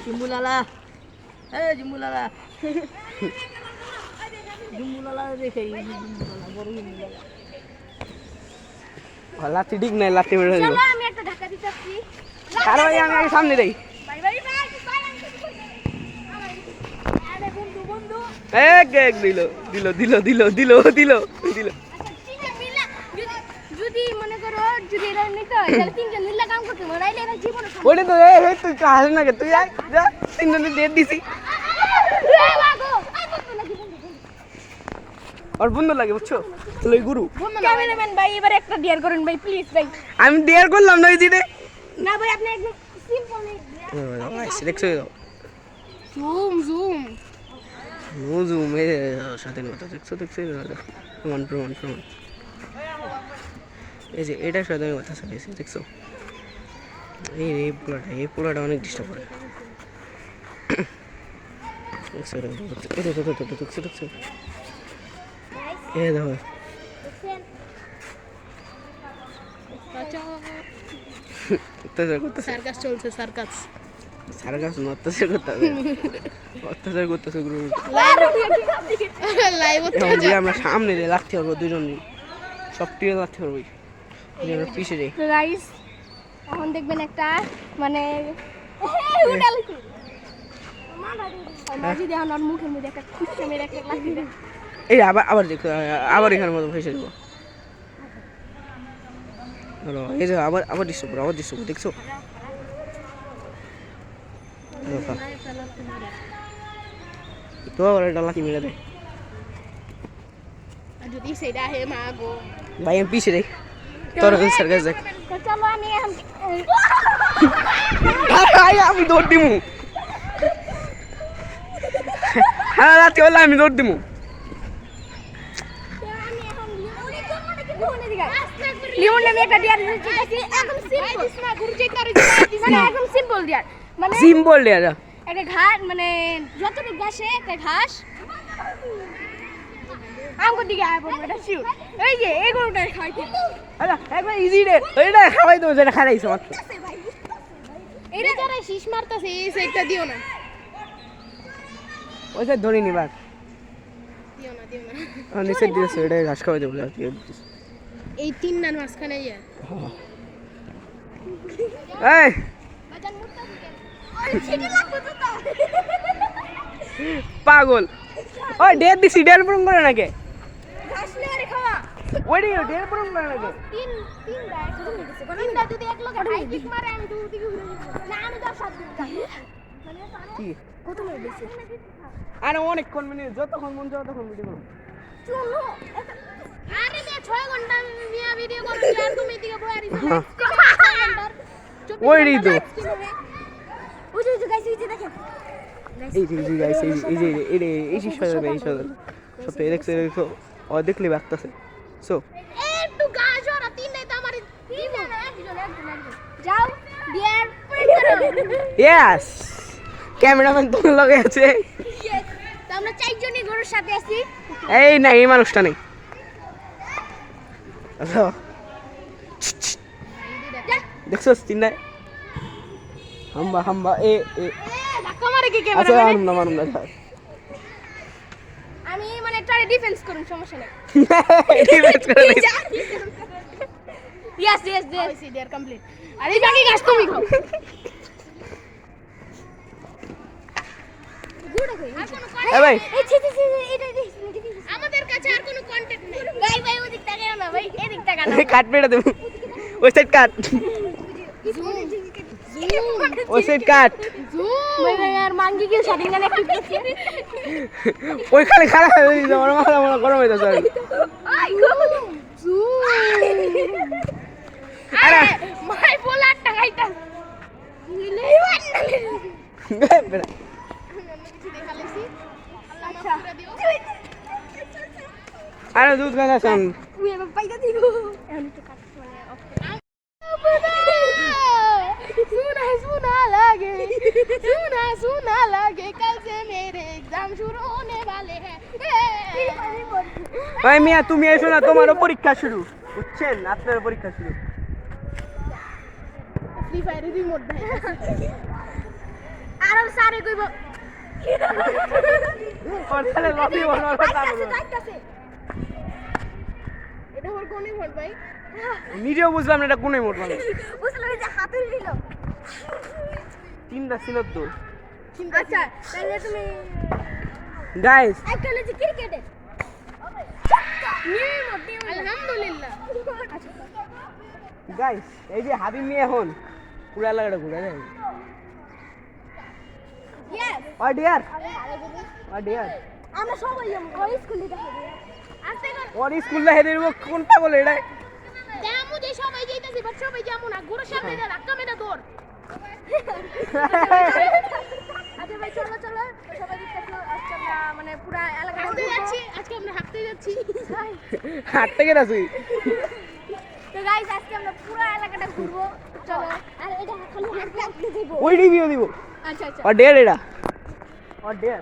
জিম্বুলালা এই জিম্বুলালা জিম্বুলালা দেখে জিম্বুলালা বড় জিম্বুলালা লাঠি ঠিক নাই লাঠি মেরে দিব চলো আমি একটা ধাক্কা দিতেছি আর ভাই আমি আগে সামনে দেই বাই বাই বাই আরে বন্ধু বন্ধু এক এক দিল দিল দিল দিল দিল দিল দিল যদি মনে করো যদি এটা নিতে হয় তাহলে তিনজন মিলে কাম করতে হবে নাইলে এটা জীবনে ওরে তো এই হে তুই কাজ না কে তুই আয় যা তিন জনের ডেট দিছি আর বন্ধু লাগে বুঝছো লই গুরু ক্যামেরাম্যান ভাই এবারে একটা ডিয়ার করেন ভাই প্লিজ ভাই আমি ডেয়ার করলাম না ওই দিনে না ভাই আপনি একদম সিম্পল দেখছো জুম জুম নো জুম এ সাথে কথা দেখছো দেখছো প্রমাণ প্রমাণ প্রমাণ এই যে এটা সাথে কথা চালিয়েছি দেখছো এই পোলাটা অনেক ডিস্টার্ব করে দেখছো দেখছো দেখছো এ দেখো সার্কাস চলছে সার্কাস সার্কাস না অত্যাচার করতে হবে অত্যাচার করতেছে গুরু লাইভ যে আমরা সামনে দিয়ে লাগতে পারবো দুজন সব টিয়ে লাগতে পারবো আমরা পিছে যাই তো গাইস এখন দেখবেন একটা মানে মাঝি দেখান আর মুখের মধ্যে একটা খুশি মেরে একটা লাঠি দেয় এই আবার দেখো আবার এখানের মতো ভেসে যাবো এই যে আবার ডিস্টার্ব দেখছো তো আবার এটা লাঠি মেরে দেয় যদি সেটা হে মা গো ভাই আমি পিছিয়ে দেখ তোর সার্কাস দেখ তো চলো আমি এখন আমি দৌড় দিমু হ্যাঁ রাতে হলে আমি দৌড় দিমু লিমন নামে একটা ডিয়ার দিয়েছি একদম সিম্পল না গুরুজি তার মানে একদম সিম্পল ডিয়ার মানে সিম্পল ডিয়ার একটা ঘাস মানে যতটুকু ঘাসে একটা ঘাস আমগো দিকে আয় পড়বে এটা শিওর এই যে এই গরুটা খাইতে আরে একবার ইজি রে এটা খাওয়াই দেবো যেটা খাইছো মাত্র এটা যারা শীষ মারতাছে এই সেটটা দিও না ওইটা ধরে নিবার দিও না নিচে দিয়েছে এটা ঘাস খাওয়াই দেবো এই তিন নান মাঝখানে ইয়া এই বাজান মুত্তা দিকে ওই ছিটি লাগবে তো পাগল ওই ডের দিছি ডের পুরন করে নাকি ঘাস লেরে খাওয়া ওইডি ডের পুরন করে নাকি তিন দায় শুরু হয়ে গেছে তিনটা যদি এক লগে হাই কিক মারে আমি দূর দিকে ঘুরে যাব না আমি 10 দিন যাই মানে কি কত মেরে দিছে আরে অনেকক্ষণ মানে যতক্ষণ মন চাও তখন ভিডিও করো চলো আরে দে 6 ঘন্টা নিয়ে ভিডিও করো আর তুমি দিকে বয়ার ওইডি তো ওই যে গাইস এই যে দেখেন এই যে গাইস এই যে সব দেখছো ও দেখলে বাগতাছে সো একটু গাছ আর তিনটাই তো আমার একজন যাও ডিয়ার প্রিন্ট করো ইয়েস ক্যামেরাম্যান তোমার লগে আছে তো আমরা চারজনই গরুর সাথে আছি এই না এই মানুষটা নেই আচ্ছা দেখছো তিনটা হাম্বা এ ধাক্কা মারে কি আচ্ছা ক্যামেরা মারুম না আমি মানে একটা ডিফেন্স করুন সমস্যা নেই ডিফেন্স করে দিই ইয়েস দে আর কমপ্লিট আরে বাকি গাছ তুমি খাও এ ভাই এই এটা আমাদের কাছে আর কোনো কন্টেন্ট নেই ভাই ওদিক তাকাও না ভাই এদিক তাকাও কাট পেড়ে দেব ওই সাইড কাট ওই সাইড কাট ভাই আর মাঙ্গি কি শাটিং গানে একটু ওই খালি খারাপ হয়ে যাবে আমার মাথা মনে গরম হয়ে যাচ্ছে আই গো আরে মাই বলা টাকাইতা আরে দুধ গাছ আসান তুই এবার পাইকা দিব এখন একটু কাট মানে অফ सुना लगे कल से मेरे एग्जाम शुरू होने वाले हैं ভাই মিয়া তুমি এসো না তোমারও পরীক্ষা শুরু বুঝছেন আপনার পরীক্ষা শুরু ফ্রি ফায়ারে রিমোট ভাই আর সারে কইব ওর তাহলে লবি বলার কথা বলো এটা ওর কোনে ভোট ভাই নিজেও বুঝলাম না এটা কোনে মোট মানে বুঝলাম যে হাতে নিল তিনটা ছিল তো আচ্ছা তাহলে তুমি গাইস একটা হচ্ছে ক্রিকেটে আলহামদুলিল্লাহ গাইস এই যে হাবিব মিয়া এখন পুরা লাগাটা ঘুরে যায় ইয়েস ও ডিয়ার আমরা সবাই ওই স্কুলে দেখা দিই আস্তে কর ওর স্কুলে হেদের কোনটা বলে এটা জামু যে সবাই যাইতাছি বাট সবাই যামু না গুরুর সামনে যা ধাক্কা মেরে দৌড় আচ্ছা ভাই চলো সবাই দেখতেছো আজকে আমরা মানে পুরো এলাকা ঘুরতে যাচ্ছি আজকে আমরা হাঁটতে যাচ্ছি হাঁটতে গেছি তো গাইস আজকে আমরা পুরো এলাকাটা ঘুরবো চলো আর এটা খালি হাঁটতে হাঁটতে যাবো ওই রিভিউ দিব আচ্ছা ও ডিয়ার এটা ও ডিয়ার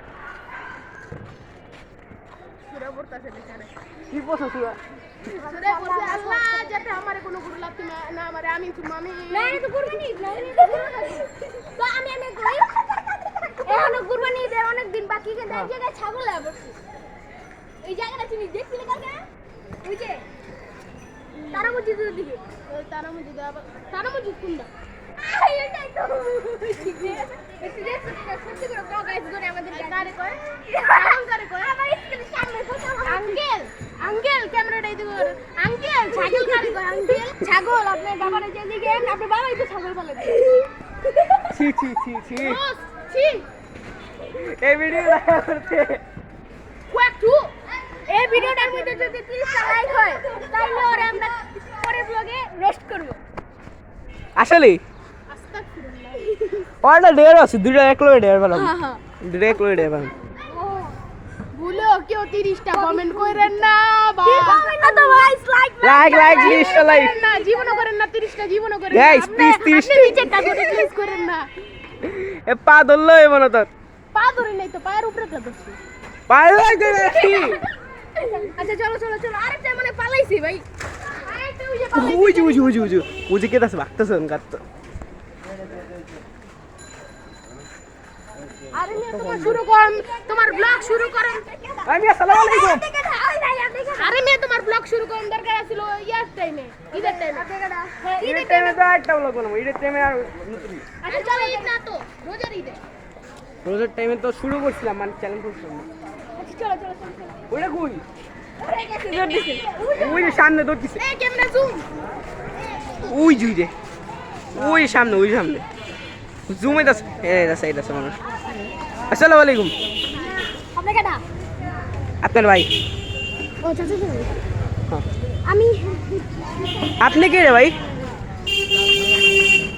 পুরো পড়তাছে বেচারা কি বলছো সুরা সুরে বলছে আল্লাহ যাতে আমারে কোনো গুরু লাগতে না আমারে আমি তুমি না এটা তো কুরবানি না এটা কুরবানি তো আমি কই এখনো কুরবানি দে অনেক দিন বাকি কিন্তু এক জায়গায় ছাগল আছে এই জায়গাটা তুমি দেখছিলে কালকে ওই যে তারা মসজিদের দিকে ওই তারা মসজিদ কোনটা এটাই তো আঙ্কেল ক্যামেরাটা এই দিকে আঙ্কেল ছাগল কারে কয় আঙ্কেল ছাগল আপনার বাবারে যে দিকে আপনার বাবাই তো ছাগল বলে ছি ছি ছি ছি ছি এই ভিডিও করতে কোয়াকটু এই ভিডিওটার মধ্যে যদি 30 টা লাইক হয় তাহলে ওরে আমরা পরের ব্লগে রোস্ট করব আসলে আস্তাগফিরুল্লাহ ওটা ডের আছে দুইটা এক লোক ডের ভালো হ্যাঁ হ্যাঁ দুইটা এক লোক ডের ভালো ভুলো কেউ 30 টা কমেন্ট করেন না ভাই কমেন্ট না তো ভাই লাইক 30 টা লাইক না জীবনও করেন না 30 টা জীবনও করেন Guys, please, 30 টা। নিচেরটা যদি প্লিজ করেন না এ পা ধরলো এমন তোর পা ধরে নাই তো পায়ের উপরে তো ধরছি পায়ে লাগে আচ্ছা চলো চলো চলো আরেকটা মানে পালাইছি ভাই আরেকটা ওই যে পালাইছি উজি কে দাস বাকতাছ গাত আরে নিয়ে তোমার শুরু করুন তোমার ব্লগ শুরু করুন আমি আসসালামু আলাইকুম আরে মেয়ে তোমার ব্লগ শুরু করুন দরকার ছিল ইয়ার টাইমে ঈদের টাইমে ঈদের টাইমে তো একটা ব্লগ বানাবো ঈদের টাইমে আর নতুন আচ্ছা চলো ঈদ না তো রোজার ঈদে রোজার টাইমে তো শুরু করছিলাম মানে চ্যালেঞ্জ করছিলাম আচ্ছা চলো চলো চলো ওইটা কই ওরে গেছে জোর দিছে ওই যে সামনে দৌড়তিছে এই ক্যামেরা জুম ওই জুই রে ওই সামনে জুমে দাস এই দাস মানুষ আসসালামু আলাইকুম আপনি কেডা আপনার ভাই ও চাচা হ্যাঁ। আমি আপনি কে রে ভাই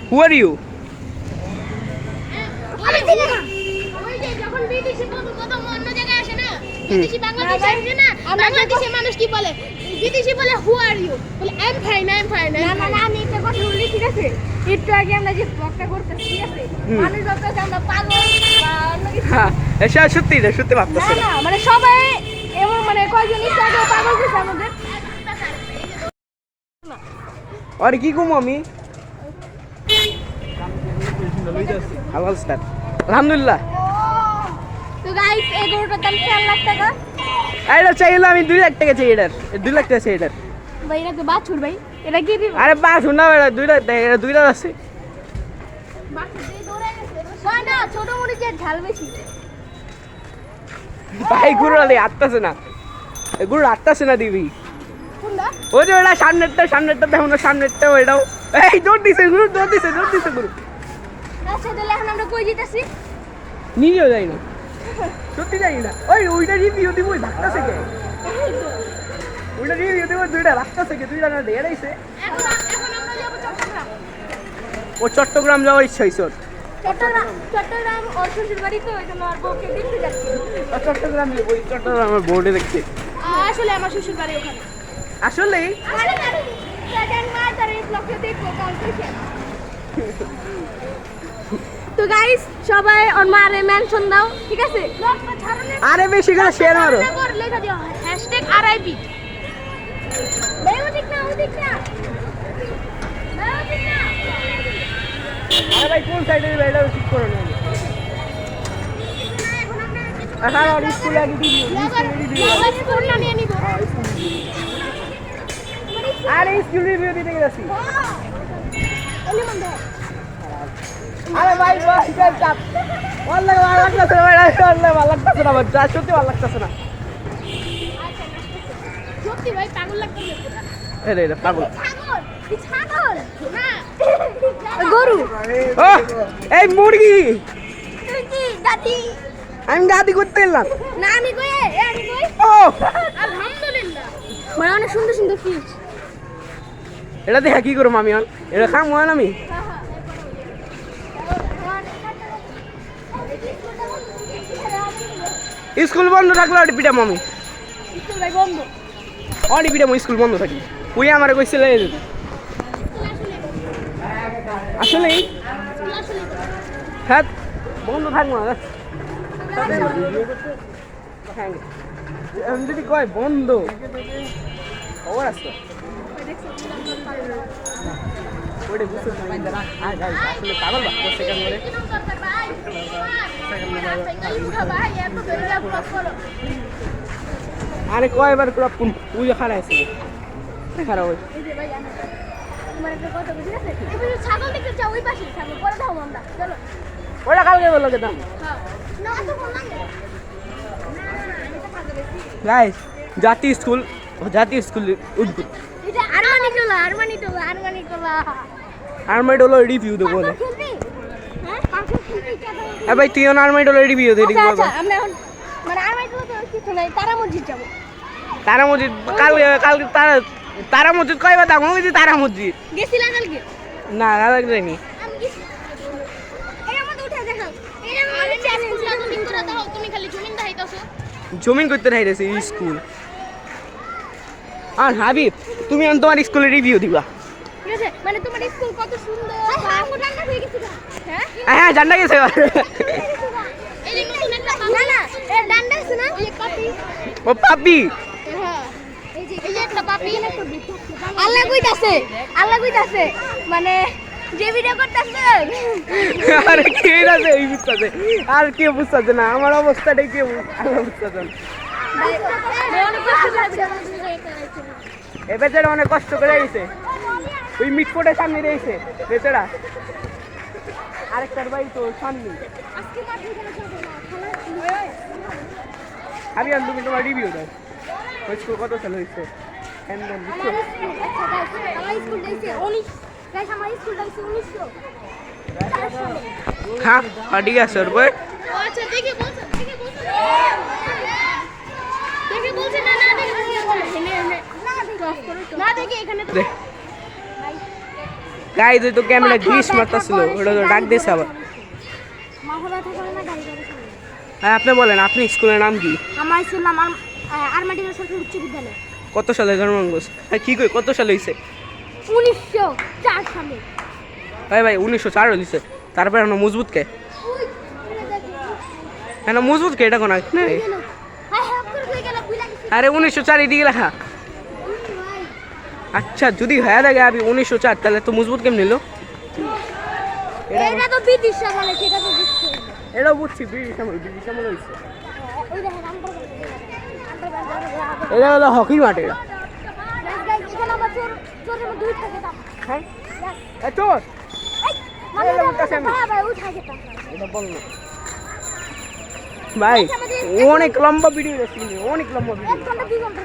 হু আর ইউ আমি চিনি না ওই যে যখন বিদেশি প্রথম অন্য জায়গায় আসে না বিদেশি বাংলাদেশে আসে না বাংলাদেশের মানুষ কি বলে বিদেশি বলে হু আর ইউ বলে আই এম ফাইন না আমি একটা কথা বলি ঠিক আছে একটু আগে আমরা যে ব্লগটা করতেছি ঠিক আছে মানুষ ভাবতেছে আমরা পাগল বা অন্য কিছু হ্যাঁ এটা সত্যি ভাবতেছে না মানে সবাই এমন মানে কয়জন একটু আগে পাগল হয়েছে আমাদের আর কি কম আমি হালাল স্টার্ট আলহামদুলিল্লাহ তো গাইস এই গরুটার দাম 4 লাখ টাকা এটা চাইলে আমি 2 লাখ টাকা চাই এটার 2 লাখ টাকা চাই এটার ভাই এটা তো বাছুর ভাই এটা কি দিবে আরে বা শোনা বেটা 2 লাখ টাকা এটা 2 লাখ আছে বাছুর দিয়ে দৌড়ে গেছে কয় না ছোট মরিচের ঝাল বেশি ভাই গুরু আলে আটতাছে না গুরু আটতাছে না দিবি কোনটা ওই যে ওটা সামনেরটা দেখো না সামনেরটা ওইটাও এই দৌড় দিছে গুরু গুরু আচ্ছা তাহলে এখন আমরা কই যেতেছি নিজেও যাই না সত্যি যাই না ওইটা রিভিউ দিব ওই ধাক্কাছে কে ওইটা রিভিউ দিব দুইটা রাখতেছে কে দুইটা না ডেরাইছে এখন আমরা যাব চট্টগ্রাম ও চট্টগ্রাম যাওয়ার ইচ্ছা হইছে ওর চট্টগ্রাম ওর শ্বশুর বাড়ি তো ওইখানে আর বউকে দেখতে যাচ্ছি চট্টগ্রামের বোর্ডে দেখছে আসলে আমার শ্বশুর বাড়ি ওখানে আসলে তো গাইস সবাই ওর মারে মেনশন দাও ঠিক আছে আরে বেশি করে শেয়ার মারো লেখা দিও #RIP ঠিক না আরে ভাই কোন সাইডে দিবে এটা ঠিক করো না হ্যাঁ আর স্কুলে আগে দিবি স্কুল না নিয়ে নিব আরে স্কুল রিভিউ দিতে গেছি এলিমন দাও আরে ভাই চাপ ভালো লাগতেছে না ভাই ভালো লাগতেছে না বাচ্চা সত্যি ভালো লাগতেছে না সত্যি ভাই পাগল লাগতেছে পুরা এটা পাগল ছাগল না গরু ও এই মুরগি তুই কি গাদি আমি গাদি করতে এলাম না আমি কই আমি কই ও আলহামদুলিল্লাহ মানে অনেক সুন্দর সুন্দর ফিশ এটা দেখা কি করবো আমি এটা খাম হয় না আমি স্কুল বন্ধ থাকলে ওটি পিটাম আমি স্কুল ভাই বন্ধ অনেক পিটাম স্কুল বন্ধ থাকি ওই আমার কইছিল আসলে হ্যাঁ বন্ধ থাকবো না যদি কয় বন্ধ খবর আছে ওইটা বুঝতে আসলে পাগল বা সেকেন্ড করে আরে কয়বার করে পুজো খারাপ আছে খারাপ ওই তোমার একটা কথা বুঝি আছে ছাগল দেখতে চাও ওই পাশে ছাগল পরে দাও আমরা চলো ওটা কালকে বললো কেতাম না তো বললাম গাইস জাতীয় স্কুল উদ্ভূত এটা আরমানি টোলা আর্মাইডোলো রিভিউ দেবো বলে খেলবি হ্যাঁ কালকে খেলবি এ ভাই তুই আর্মাইডোলো রিভিউ দে আচ্ছা আচ্ছা আমরা এখন মানে আরমানি টোলা তো কিছু নাই তারা মসজিদ যাব তারা মসজিদ কালকে তারা মসজিদ কয়বার দাম হয়েছে তারা মসজিদ গেছিলা কালকে না দাদা যায়নি আমি গেছি এর মধ্যে উঠে দেখাও এর মধ্যে চ্যালেঞ্জ তুমি করে দাও তুমি খালি জমিন দেখাইতাছো জমিন করতে রাইতেছে স্কুল আর হাবিব তুমি এখন তোমার স্কুলের রিভিউ দিবা ঠিক আছে মানে তোমার স্কুল কত সুন্দর আমগো ডান্ডা হয়ে গেছে হ্যাঁ হ্যাঁ জানা গেছে এবার। এই যে নতুন একটা না না এর ডান্ডা আছে না এই পাপি ও পাপি হ্যাঁ এই যে একটা পাপি আল্লাহ কইতাছে মানে যে ভিডিও করতেছে আরে কে আছে এই বুঝতেছে আর কে বুঝতেছে না আমার অবস্থাটাই কে আল্লাহ বুঝতেছে না এ বেচারা অনেক কষ্ট করে আইছে ওই মিটফোটের সামনে রয়েছে বেচারা আরেকটার বাড়ি তো সামনে আমি আর তুমি তোমার রিভিউ দাও ওই স্কুল কত সাল হয়েছে হ্যাঁ ঠিক আছে ওর বই আচ্ছা দেখে বলছে না দেখে এখানে তো গাইজ তো ক্যামেরা গ্লিচ মারতেছিল ওটা তো ডাক দিয়েছে আবার হ্যাঁ আপনি বলেন আপনি স্কুলের নাম কি আমার স্কুল নাম আরমাটিয়া সরকারি উচ্চ বিদ্যালয় কত সালে জন্মগ্রহণ হ্যাঁ কি কই কত সালে হয়েছে 1904 সালে ভাই 1904 হয়েছে তারপরে এখন মজবুত কে হ্যাঁ মজবুত কে এটা কোন আরে 1904 এদিকে লেখা আচ্ছা যদি হয়ে থাকে আমি 1904 তাহলে তো মজবুত কেমন নিল এটা তো ব্রিটিশ আমলে সেটা তো বুঝছি এটাও বুঝছি ব্রিটিশ আমল হয়েছে ওই দেখেন এটা হলো হকি মাঠ এটা এখানে আমার চোরের মধ্যে উঠে যেতাম হ্যাঁ এ চোর মানে ভাই উঠে যেতাম এটা বল না ভাই অনেক লম্বা ভিডিও দেখছি অনেক লম্বা ভিডিও 1 ঘন্টা 2 ঘন্টা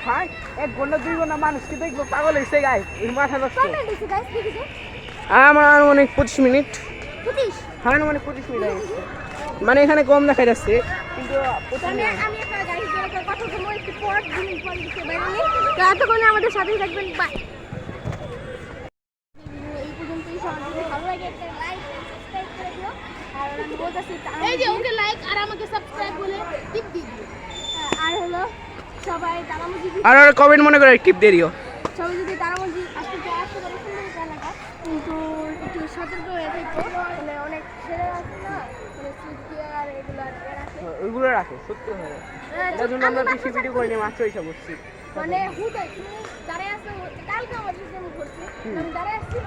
হ্যাঁ 1 ঘন্টা 2 ঘন্টা মানুষকে দেখবো পাগল হয়েছে গাই এই মাথা নষ্ট কত দিছি গাইস দেখিছো আমার অনেক 25 মিনিট 25 হ্যাঁ মানে 25 মিনিট হয়ে গেছে মানে এখানে কম দেখা যাচ্ছে কিন্তু আমি একটা গাইস বলে কথা বলবো একটু পর দিন পর দিতে বাইরে তো এতক্ষণে আমাদের সাথেই থাকবেন বাই এই পর্যন্তই সবার যদি ভালো লাগে একটা লাইক সাবস্ক্রাইব করে দিও আর আমি বলতেছি এই যে ওকে লাইক আর আমাকে সাবস্ক্রাইব বলে টিপ দিও আর হলো সবাই তারামজি আর কমেন্ট মনে করে টিপ দিয়ে দিও সবাই যদি তারামজি আসতে পারে সুন্দর এলাকা কিন্তু একটু সতর্ক হয়ে থাকো মানে অনেক ছেলে আছে না মানে সিটিআর এগুলো রাখে ওইগুলো রাখে সত্যি হয় এটার জন্য আমরা বেশি ভিডিও করিনি মাত্র এসে বসছি মানে হুদাই তুমি দাঁড়ায় আসো কালকে আমার সাথে আমি করছি আমি দাঁড়ায় আসছি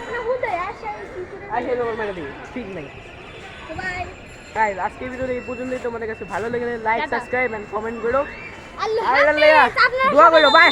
মানে হুদাই আসে আমি সিটিআর আসে তোমার মেরে দিই ঠিক নাই বাই গাইস আজকের ভিডিওটা এই পর্যন্তই তোমাদের কাছে ভালো লেগে লাইক সাবস্ক্রাইব এন্ড কমেন্ট করো আল্লাহ আর দোয়া করো বাই